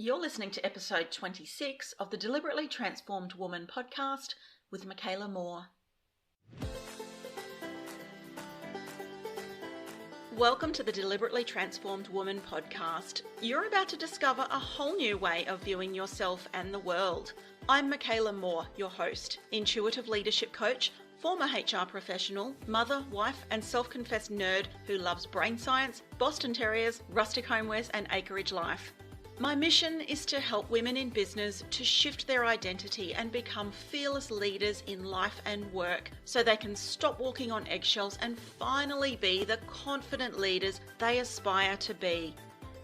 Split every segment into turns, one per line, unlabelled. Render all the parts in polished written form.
You're listening to episode 26 of the Deliberately Transformed Woman podcast with Makaela Moore. Welcome to the Deliberately Transformed Woman podcast. You're about to discover a whole new way of viewing yourself and the world. I'm Makaela Moore, your host, intuitive leadership coach, former HR professional, mother, wife, and self-confessed nerd who loves brain science, Boston Terriers, rustic homewares, and acreage life. My mission is to help women in business to shift their identity and become fearless leaders in life and work so they can stop walking on eggshells and finally be the confident leaders they aspire to be.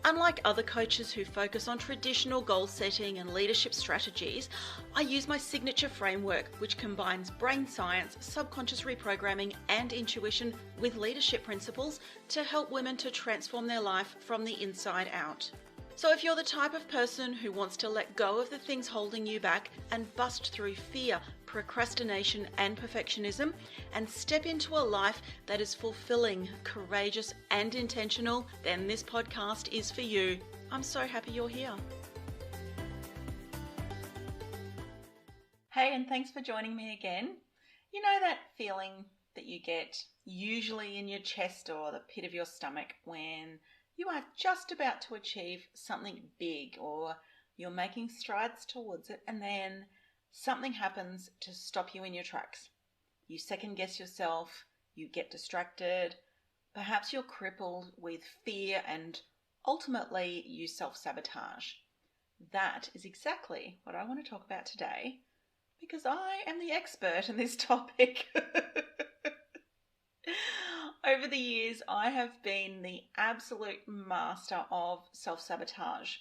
Unlike other coaches who focus on traditional goal setting and leadership strategies, I use my signature framework, which combines brain science, subconscious reprogramming, and intuition with leadership principles to help women to transform their life from the inside out. So if you're the type of person who wants to let go of the things holding you back and bust through fear, procrastination, and perfectionism and step into a life that is fulfilling, courageous, and intentional, then this podcast is for you. I'm so happy you're here. Hey, and thanks for joining me again. You know that feeling that you get usually in your chest or the pit of your stomach when you are just about to achieve something big or you're making strides towards it and then something happens to stop you in your tracks. You second guess yourself, you get distracted, perhaps you're crippled with fear and ultimately you self-sabotage. That is exactly what I want to talk about today because I am the expert in this topic. Over the years, I have been the absolute master of self-sabotage,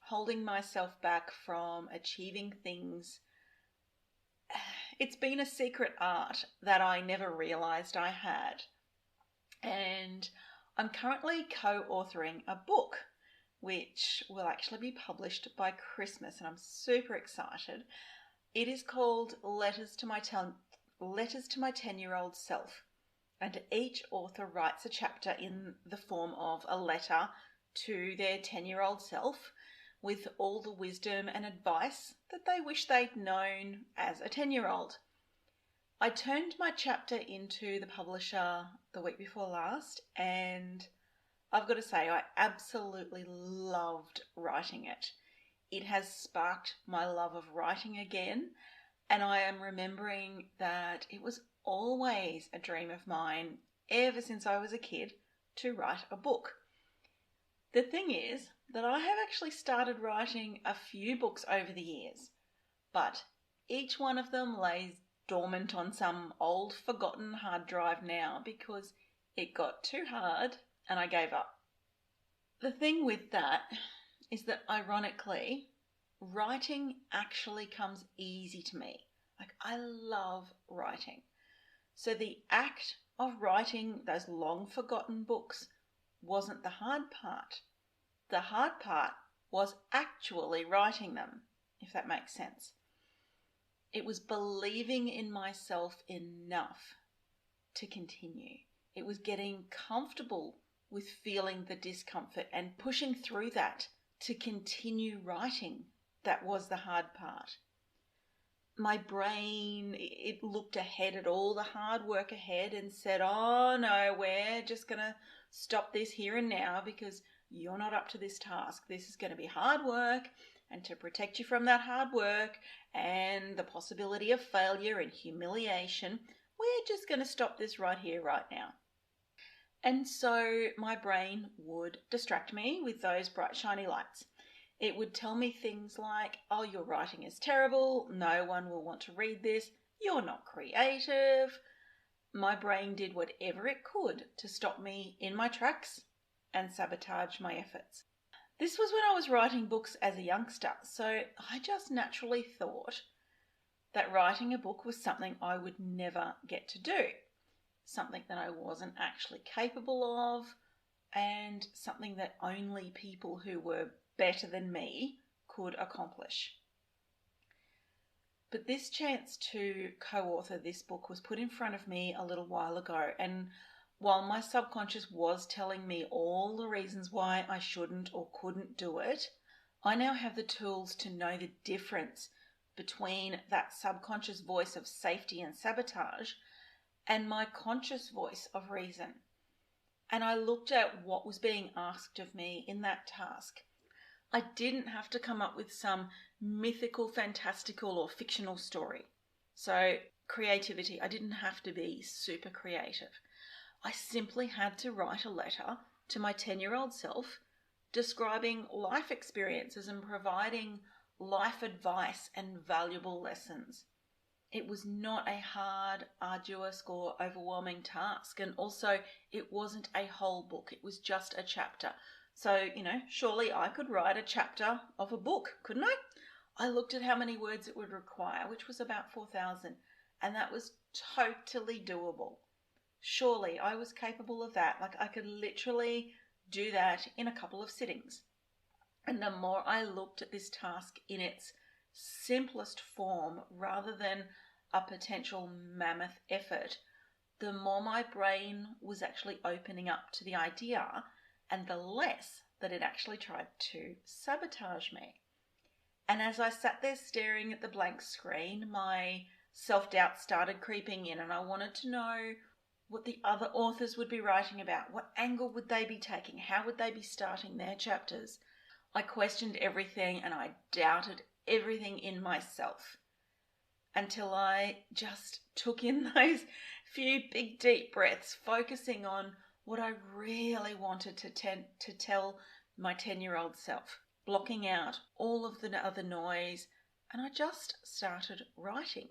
holding myself back from achieving things. It's been a secret art that I never realized I had. And I'm currently co-authoring a book, which will actually be published by Christmas, and I'm super excited. It is called Letters to My 10-Year-Old Self. And each author writes a chapter in the form of a letter to their 10-year-old self with all the wisdom and advice that they wish they'd known as a 10-year-old. I turned my chapter into the publisher the week before last, and I've got to say I absolutely loved writing it. It has sparked my love of writing again, and I am remembering that it was always a dream of mine ever since I was a kid to write a book. The thing is that I have actually started writing a few books over the years, but each one of them lays dormant on some old forgotten hard drive now because it got too hard and I gave up. The thing with that is that ironically, writing actually comes easy to me. Like, I love writing. So the act of writing those long forgotten books wasn't the hard part. The hard part was actually writing them, if that makes sense. It was believing in myself enough to continue. It was getting comfortable with feeling the discomfort and pushing through that to continue writing. That was the hard part. My brain, it looked ahead at all the hard work ahead and said, oh no, we're just going to stop this here and now because you're not up to this task. This is going to be hard work, and to protect you from that hard work and the possibility of failure and humiliation, we're just going to stop this right here, right now. And so my brain would distract me with those bright, shiny lights. It would tell me things like, oh, your writing is terrible, no one will want to read this, you're not creative. My brain did whatever it could to stop me in my tracks and sabotage my efforts. This was when I was writing books as a youngster, so I just naturally thought that writing a book was something I would never get to do, something that I wasn't actually capable of, and something that only people who were better than me could accomplish. But this chance to co-author this book was put in front of me a little while ago, and while my subconscious was telling me all the reasons why I shouldn't or couldn't do it, I now have the tools to know the difference between that subconscious voice of safety and sabotage and my conscious voice of reason. And I looked at what was being asked of me in that task. I didn't have to come up with some mythical, fantastical, or fictional story. So creativity, I didn't have to be super creative. I simply had to write a letter to my 10-year-old self describing life experiences and providing life advice and valuable lessons. It was not a hard, arduous, or overwhelming task. And also, it wasn't a whole book. It was just a chapter. So, surely I could write a chapter of a book, couldn't I? I looked at how many words it would require, which was about 4,000. And that was totally doable. Surely I was capable of that. Like, I could literally do that in a couple of sittings. And the more I looked at this task in its simplest form rather than a potential mammoth effort, the more my brain was actually opening up to the idea and the less that it actually tried to sabotage me. And as I sat there staring at the blank screen, my self-doubt started creeping in, and I wanted to know what the other authors would be writing about. What angle would they be taking? How would they be starting their chapters? I questioned everything and I doubted everything in myself until I just took in those few big deep breaths, focusing on what I really wanted to tell my 10-year-old self, blocking out all of the other noise, and I just started writing.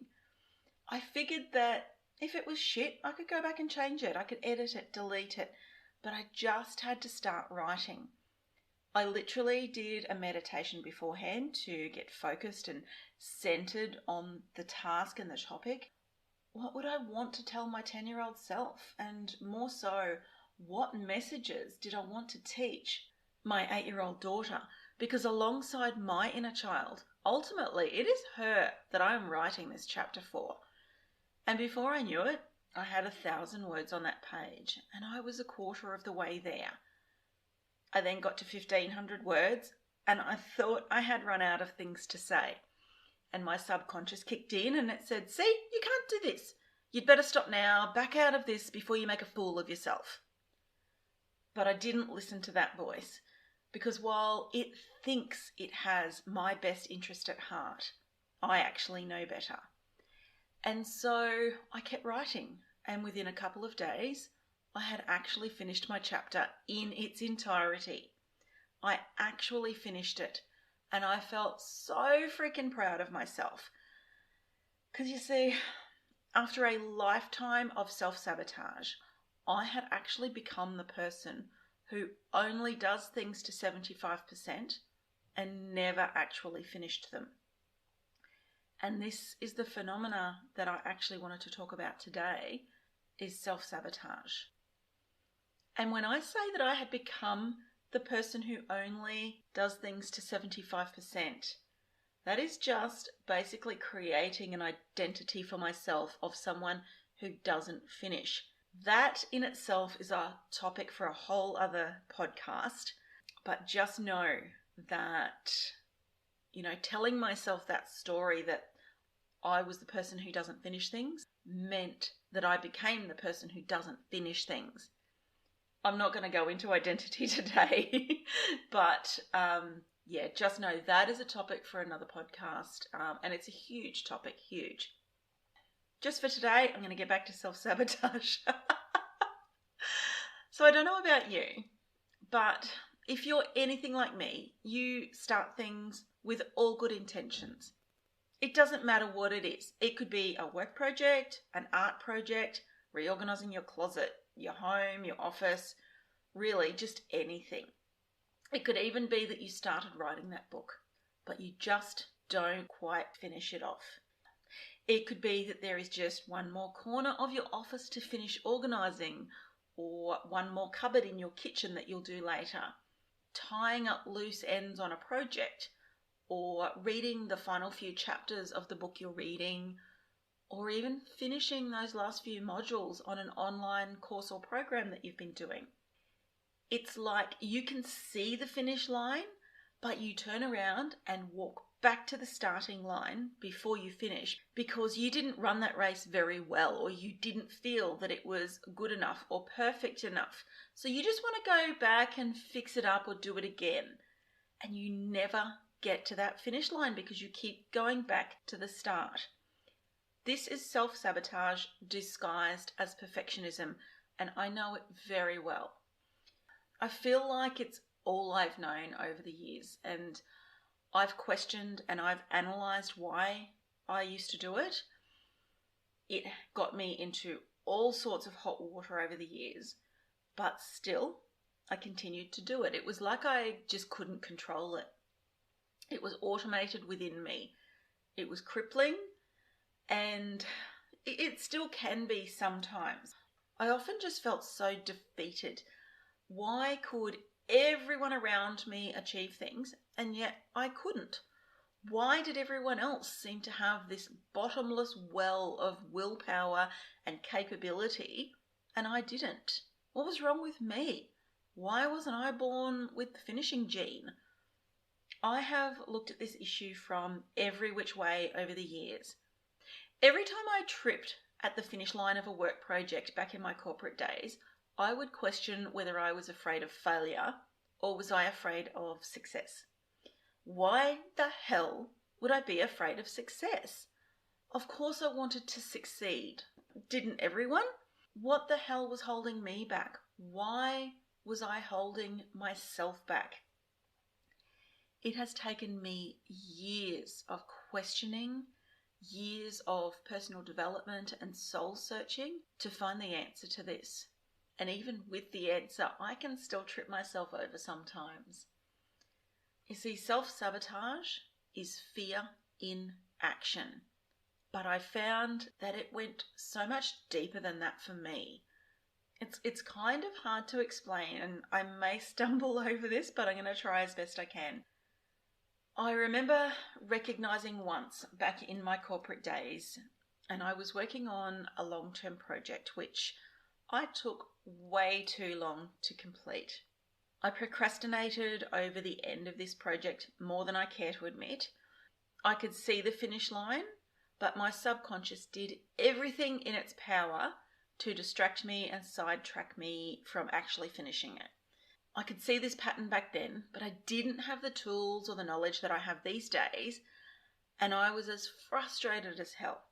I figured that if it was shit, I could go back and change it. I could edit it, delete it, but I just had to start writing. I literally did a meditation beforehand to get focused and centered on the task and the topic. What would I want to tell my 10-year-old self? And more so, what messages did I want to teach my 8-year-old daughter? Because alongside my inner child, ultimately it is her that I am writing this chapter for. And before I knew it, I had 1,000 words on that page, and I was a quarter of the way there. I then got to 1,500 words, and I thought I had run out of things to say. And my subconscious kicked in and it said, "See, you can't do this. You'd better stop now, back out of this before you make a fool of yourself." But I didn't listen to that voice, because while it thinks it has my best interest at heart, I actually know better. And so I kept writing, and within a couple of days, I had actually finished my chapter in its entirety. I actually finished it, and I felt so freaking proud of myself. Because you see, after a lifetime of self-sabotage, I had actually become the person who only does things to 75% and never actually finished them. And this is the phenomena that I actually wanted to talk about today, is self-sabotage. And when I say that I had become the person who only does things to 75%, that is just basically creating an identity for myself of someone who doesn't finish. That in itself is a topic for a whole other podcast, but just know that, telling myself that story that I was the person who doesn't finish things meant that I became the person who doesn't finish things. I'm not going to go into identity today, but just know that is a topic for another podcast, and it's a huge topic, huge. Just for today, I'm going to get back to self-sabotage. So I don't know about you, but if you're anything like me, you start things with all good intentions. It doesn't matter what it is. It could be a work project, an art project, reorganizing your closet, your home, your office, really just anything. It could even be that you started writing that book, but you just don't quite finish it off. It could be that there is just one more corner of your office to finish organizing, or one more cupboard in your kitchen that you'll do later. Tying up loose ends on a project, or reading the final few chapters of the book you're reading, or even finishing those last few modules on an online course or program that you've been doing. It's like you can see the finish line, but you turn around and walk back to the starting line before you finish because you didn't run that race very well, or you didn't feel that it was good enough or perfect enough. So you just want to go back and fix it up or do it again. And you never get to that finish line because you keep going back to the start. This is self-sabotage disguised as perfectionism, and I know it very well. I feel like it's all I've known over the years, and I've questioned and I've analysed why I used to do it. It got me into all sorts of hot water over the years, but still I continued to do it. It was like I just couldn't control it. It was automated within me. It was crippling, and it still can be sometimes. I often just felt so defeated. Why could everyone around me achieve things and yet I couldn't? Why did everyone else seem to have this bottomless well of willpower and capability and I didn't? What was wrong with me? Why wasn't I born with the finishing gene? I have looked at this issue from every which way over the years. Every time I tripped at the finish line of a work project back in my corporate days, I would question whether I was afraid of failure or was I afraid of success. Why the hell would I be afraid of success? Of course I wanted to succeed. Didn't everyone? What the hell was holding me back? Why was I holding myself back? It has taken me years of questioning, years of personal development and soul searching to find the answer to this. And even with the answer, I can still trip myself over sometimes. You see, self-sabotage is fear in action. But I found that it went so much deeper than that for me. It's kind of hard to explain, and I may stumble over this, but I'm going to try as best I can. I remember recognizing once back in my corporate days, and I was working on a long-term project which I took way too long to complete. I procrastinated over the end of this project more than I care to admit. I could see the finish line, but my subconscious did everything in its power to distract me and sidetrack me from actually finishing it. I could see this pattern back then, but I didn't have the tools or the knowledge that I have these days, and I was as frustrated as hell.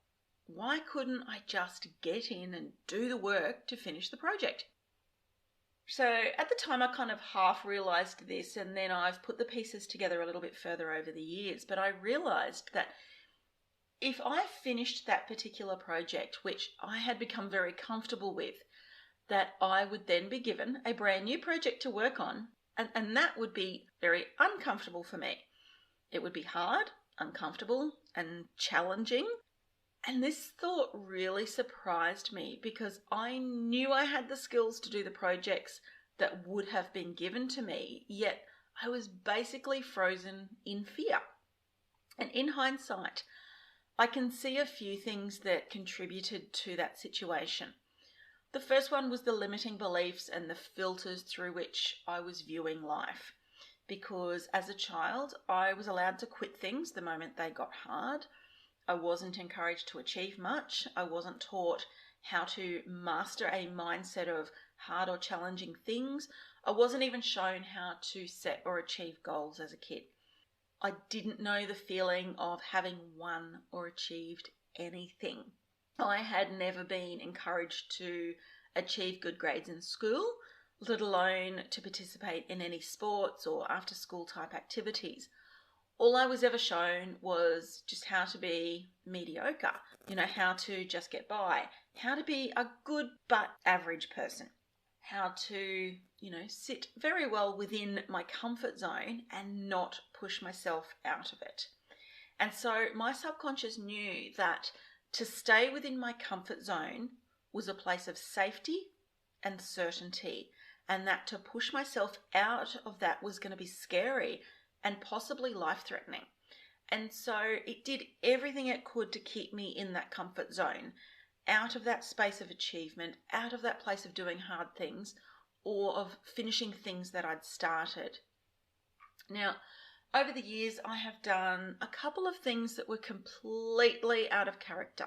Why couldn't I just get in and do the work to finish the project? So at the time I kind of half realised this, and then I've put the pieces together a little bit further over the years, but I realised that if I finished that particular project, which I had become very comfortable with, that I would then be given a brand new project to work on, and that would be very uncomfortable for me. It would be hard, uncomfortable, and challenging. And this thought really surprised me because I knew I had the skills to do the projects that would have been given to me, yet I was basically frozen in fear. And in hindsight, I can see a few things that contributed to that situation. The first one was the limiting beliefs and the filters through which I was viewing life. Because as a child, I was allowed to quit things the moment they got hard. I wasn't encouraged to achieve much. I wasn't taught how to master a mindset of hard or challenging things. I wasn't even shown how to set or achieve goals as a kid. I didn't know the feeling of having won or achieved anything. I had never been encouraged to achieve good grades in school, let alone to participate in any sports or after-school type activities. All I was ever shown was just how to be mediocre, how to just get by, how to be a good but average person, how to, sit very well within my comfort zone and not push myself out of it. And so my subconscious knew that to stay within my comfort zone was a place of safety and certainty, and that to push myself out of that was going to be scary and possibly life-threatening. And so it did everything it could to keep me in that comfort zone, out of that space of achievement, out of that place of doing hard things or of finishing things that I'd started. Now, over the years, I have done a couple of things that were completely out of character.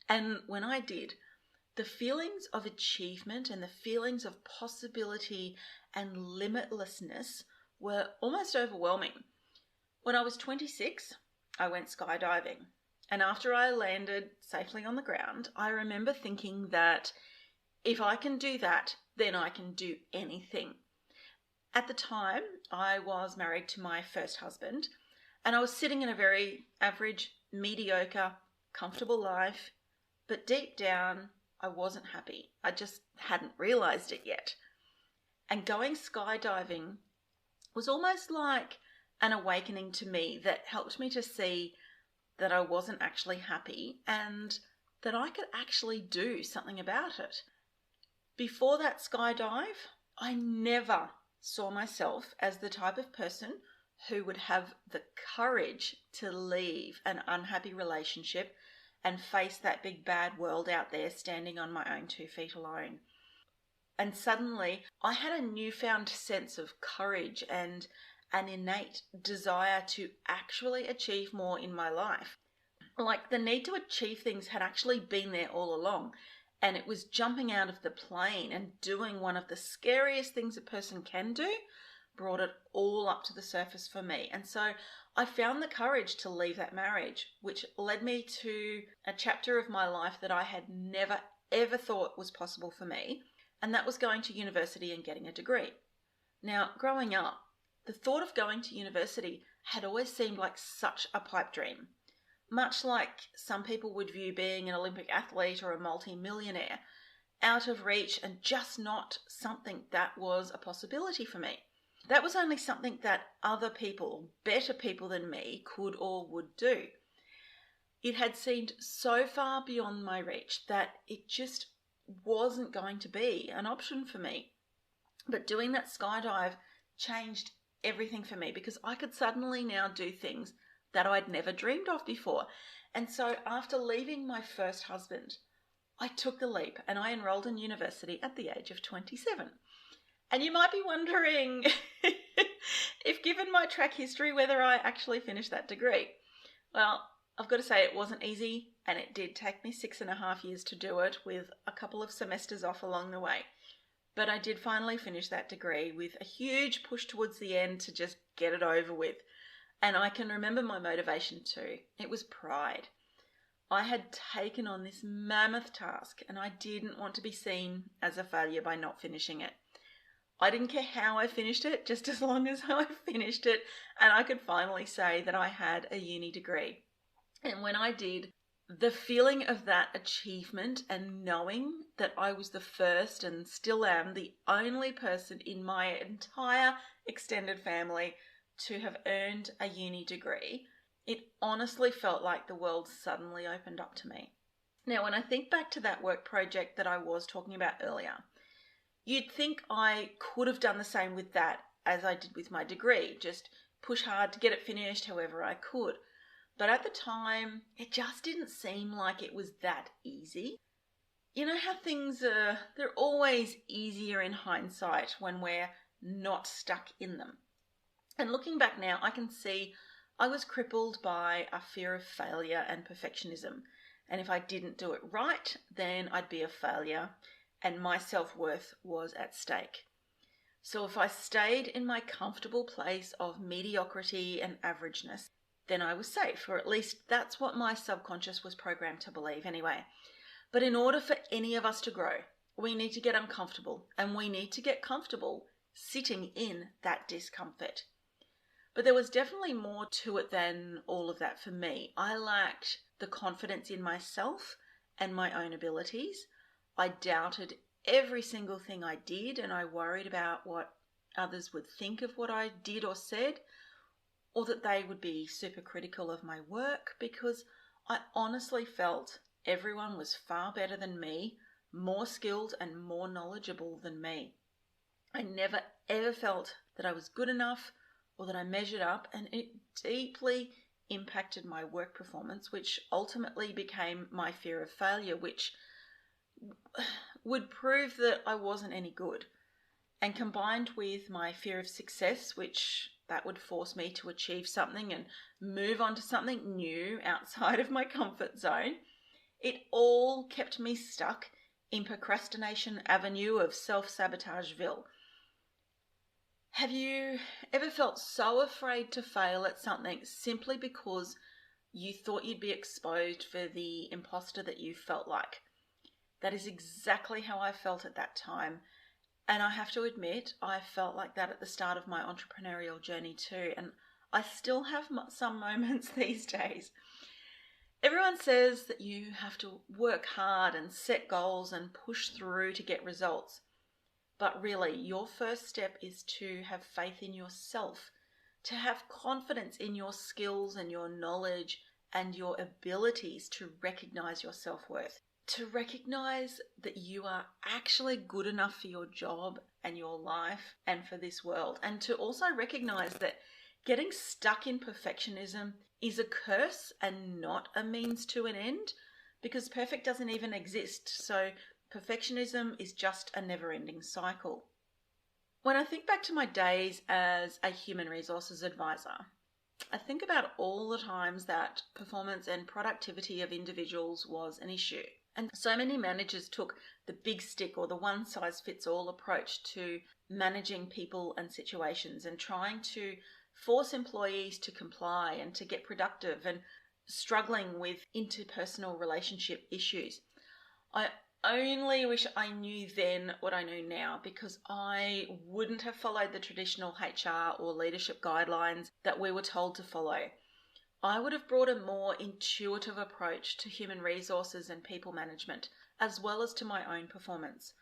And when I did, the feelings of achievement and the feelings of possibility and limitlessness were almost overwhelming. When I was 26, I went skydiving. And after I landed safely on the ground, I remember thinking that if I can do that, then I can do anything. At the time, I was married to my first husband, and I was sitting in a very average, mediocre, comfortable life, but deep down, I wasn't happy. I just hadn't realized it yet. And going skydiving was almost like an awakening to me that helped me to see that I wasn't actually happy and that I could actually do something about it. Before that skydive, I never saw myself as the type of person who would have the courage to leave an unhappy relationship and face that big bad world out there standing on my own 2 feet alone. And suddenly I had a newfound sense of courage and an innate desire to actually achieve more in my life. Like the need to achieve things had actually been there all along, and it was jumping out of the plane and doing one of the scariest things a person can do brought it all up to the surface for me. And so I found the courage to leave that marriage, which led me to a chapter of my life that I had never ever thought was possible for me, and that was going to university and getting a degree. Now, growing up, the thought of going to university had always seemed like such a pipe dream, much like some people would view being an Olympic athlete or a multi-millionaire, out of reach and just not something that was a possibility for me. That was only something that other people, better people than me, could or would do. It had seemed so far beyond my reach that it just wasn't going to be an option for me. But doing that skydive changed everything for me because I could suddenly now do things that I'd never dreamed of before. And so after leaving my first husband, I took the leap and I enrolled in university at the age of 27. And you might be wondering if, given my track history, whether I actually finished that degree. Well, I've got to say it wasn't easy, and it did take me 6.5 years to do it, with a couple of semesters off along the way. But I did finally finish that degree with a huge push towards the end to just get it over with. And I can remember my motivation too. It was pride. I had taken on this mammoth task, and I didn't want to be seen as a failure by not finishing it. I didn't care how I finished it, just as long as I finished it and I could finally say that I had a uni degree. And when I did, the feeling of that achievement and knowing that I was the first and still am the only person in my entire extended family to have earned a uni degree, it honestly felt like the world suddenly opened up to me. Now, when I think back to that work project that I was talking about earlier, you'd think I could have done the same with that as I did with my degree, just push hard to get it finished however I could. But at the time, it just didn't seem like it was that easy. You know how things are, they're always easier in hindsight when we're not stuck in them. And looking back now, I can see I was crippled by a fear of failure and perfectionism. And if I didn't do it right, then I'd be a failure and my self-worth was at stake. So if I stayed in my comfortable place of mediocrity and averageness, then I was safe, or at least that's what my subconscious was programmed to believe anyway. But in order for any of us to grow, we need to get uncomfortable, and we need to get comfortable sitting in that discomfort. But there was definitely more to it than all of that for me. I lacked the confidence in myself and my own abilities. I doubted every single thing I did, and I worried about what others would think of what I did or said, or that they would be super critical of my work, because I honestly felt everyone was far better than me, more skilled and more knowledgeable than me. I never ever felt that I was good enough or that I measured up, and it deeply impacted my work performance, which ultimately became my fear of failure, which would prove that I wasn't any good. And combined with my fear of success, which that would force me to achieve something and move on to something new outside of my comfort zone. It all kept me stuck in procrastination avenue of self-sabotageville. Have you ever felt so afraid to fail at something simply because you thought you'd be exposed for the imposter that you felt like? That is exactly how I felt at that time. And I have to admit, I felt like that at the start of my entrepreneurial journey too. And I still have some moments these days. Everyone says that you have to work hard and set goals and push through to get results. But really, your first step is to have faith in yourself, to have confidence in your skills and your knowledge and your abilities to recognize your self-worth, to recognize that you are actually good enough for your job and your life and for this world, and to also recognize that getting stuck in perfectionism is a curse and not a means to an end, because perfect doesn't even exist. So perfectionism is just a never-ending cycle. When I think back to my days as a human resources advisor, I think about all the times that performance and productivity of individuals was an issue. And so many managers took the big stick or the one-size-fits-all approach to managing people and situations and trying to force employees to comply and to get productive, and struggling with interpersonal relationship issues. I only wish I knew then what I know now, because I wouldn't have followed the traditional HR or leadership guidelines that we were told to follow. I would have brought a more intuitive approach to human resources and people management, as well as to my own performance.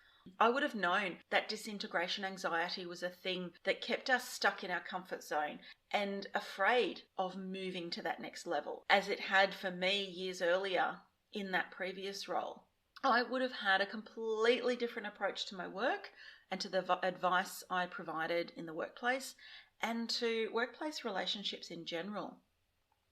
I would have known that disintegration anxiety was a thing that kept us stuck in our comfort zone and afraid of moving to that next level, as it had for me years earlier in that previous role. I would have had a completely different approach to my work and to the advice I provided in the workplace and to workplace relationships in general.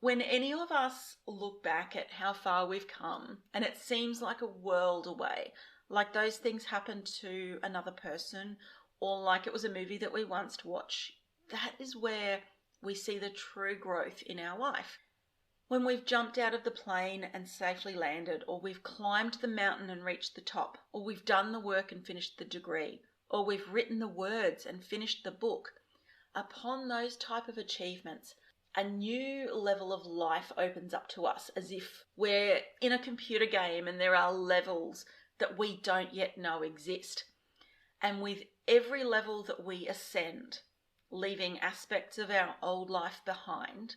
When any of us look back at how far we've come and it seems like a world away, like those things happened to another person, or like it was a movie that we once watched, that is where we see the true growth in our life. When we've jumped out of the plane and safely landed, or we've climbed the mountain and reached the top, or we've done the work and finished the degree, or we've written the words and finished the book, upon those type of achievements, a new level of life opens up to us, as if we're in a computer game and there are levels that we don't yet know exist. And with every level that we ascend, leaving aspects of our old life behind,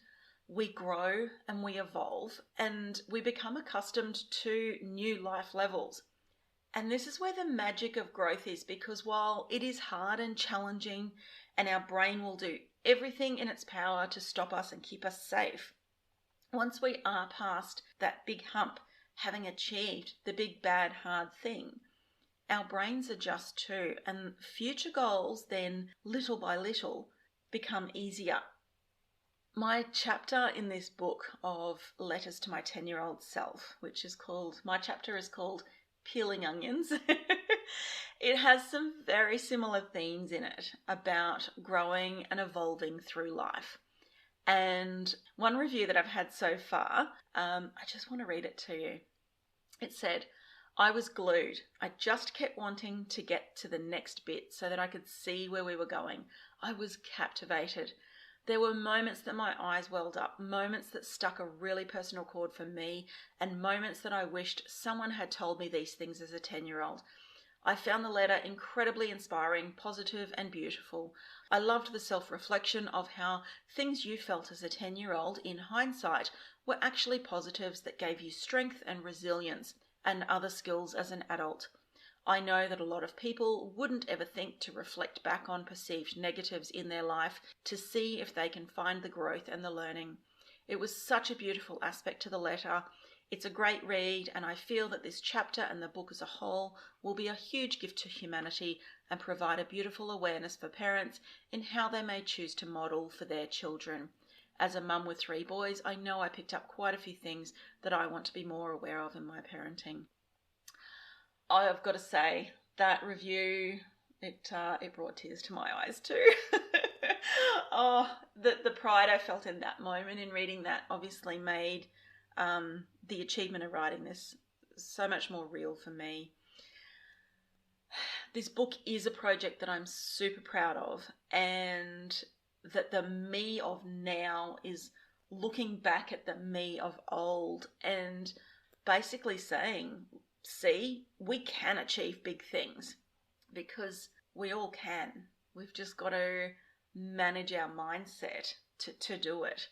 we grow and we evolve and we become accustomed to new life levels. And this is where the magic of growth is, because while it is hard and challenging and our brain will do everything in its power to stop us and keep us safe, once we are past that big hump, having achieved the big, bad, hard thing, our brains adjust too, and future goals then, little by little, become easier. My chapter in this book of Letters to My 10-year-old self, my chapter is called Peeling Onions. It has some very similar themes in it about growing and evolving through life. And one review that I've had so far, I just want to read it to you. It said, "I was glued. I just kept wanting to get to the next bit so that I could see where we were going. I was captivated. There were moments that my eyes welled up, moments that struck a really personal chord for me, and moments that I wished someone had told me these things as a 10-year-old. I found the letter incredibly inspiring, positive, and beautiful. I loved the self-reflection of how things you felt as a 10-year-old, in hindsight, were actually positives that gave you strength and resilience and other skills as an adult. I know that a lot of people wouldn't ever think to reflect back on perceived negatives in their life to see if they can find the growth and the learning. It was such a beautiful aspect to the letter. It's a great read, and I feel that this chapter and the book as a whole will be a huge gift to humanity and provide a beautiful awareness for parents in how they may choose to model for their children. As a mum with 3 boys, I know I picked up quite a few things that I want to be more aware of in my parenting." I've got to say, that review, it brought tears to my eyes too. the pride I felt in that moment in reading that obviously made the achievement of writing this so much more real for me. This book is a project that I'm super proud of, and that the me of now is looking back at the me of old and basically saying, see, we can achieve big things, because we all can. We've just got to manage our mindset to do it.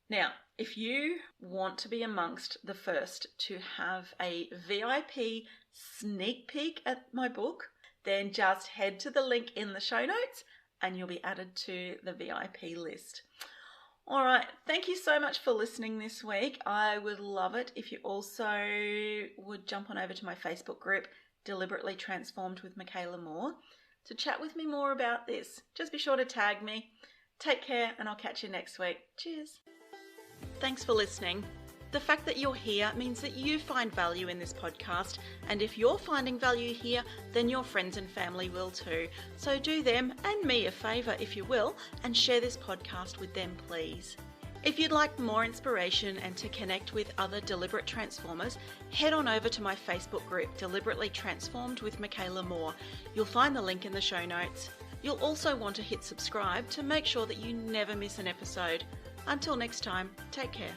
Now, if you want to be amongst the first to have a VIP sneak peek at my book, then just head to the link in the show notes and you'll be added to the VIP list. All right, thank you so much for listening this week. I would love it if you also would jump on over to my Facebook group, Deliberately Transformed with Makaela Moore, to chat with me more about this. Just be sure to tag me. Take care, and I'll catch you next week. Cheers. Thanks for listening. The fact that you're here means that you find value in this podcast, and if you're finding value here, then your friends and family will too. So do them and me a favour, if you will, and share this podcast with them, please. If you'd like more inspiration and to connect with other Deliberate Transformers, head on over to my Facebook group, Deliberately Transformed with Makaela Moore. You'll find the link in the show notes. You'll also want to hit subscribe to make sure that you never miss an episode. Until next time, take care.